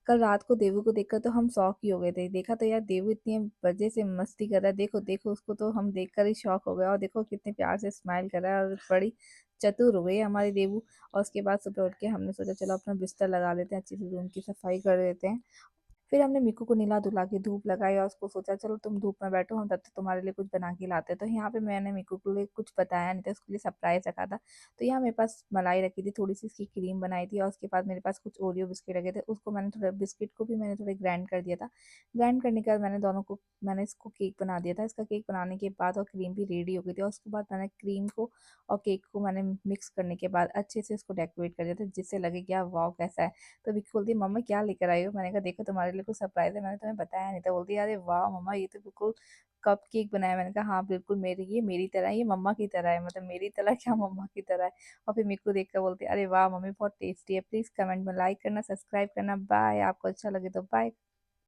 कल रात को देवू को देखकर तो हम शॉक ही हो गए थे। देखा तो यार देवू इतनी मज़े से मस्ती कर रहा है, देखो, देखो उसको तो हम देखकर ही शॉक हो गए और देखो कितने प्यार से स्माइल कर रहा है और बड़ी चतुर हो गई है हमारी देवू। और उसके बाद सुबह उठ के हमने सोचा चलो अपना बिस्तर लगा लेते हैं, अच्छे से रूम की सफाई कर देते हैं। फिर हमने मीकू को नहला-धुला के धूप लगाई और उसको सोचा चलो तुम धूप में बैठो, हम तब तक तुम्हारे लिए कुछ बना के लाते हैं। तो यहाँ पे मैंने मीकू के लिए कुछ बताया नहीं था, उसके लिए सरप्राइज़ रखा था। तो यहाँ मेरे पास मलाई रखी थी, थोड़ी-सी इसकी क्रीम बनाई थी और उसके बाद मेरे पास कुछ ओरियो बिस्किट रखे थे। उसको मैंने थोड़ा बिस्किट को भी मैंने थोड़ा ग्राइंड कर दिया था। ग्राइंड करने के बाद मैंने इसको केक बना दिया था। इसका केक बनाने के बाद और क्रीम भी रेडी हो गई थी और उसके बाद मैंने क्रीम को और केक को मैंने मिक्स करने के बाद अच्छे से इसको डेकोरेट कर दिया था, जिससे लगे कि यार वाओ! कैसा है? तो विक्की बोलती है मम्मा क्या लेकर आई हो? मैंने कहा देखो तुम्हारे लिए कुछ सरप्राइज़ है, मैंने तुम्हें बताया नहीं था। बोलती है अरे वाह मम्मा ये तो बिल्कुल कप केक बनाया है। मैंने कहा हाँ बिल्कुल मेरी तरह है, ये मम्मा की तरह है, मतलब मेरी तरह क्या मम्मा की तरह है। और फिर मेरे को देख कर बोलती है अरे वाह मम्मी बहुत टेस्टी है। प्लीज़ कमेंट में लाइक करना, सब्सक्राइब करना। बाय, आपको अच्छा लगे तो बाय।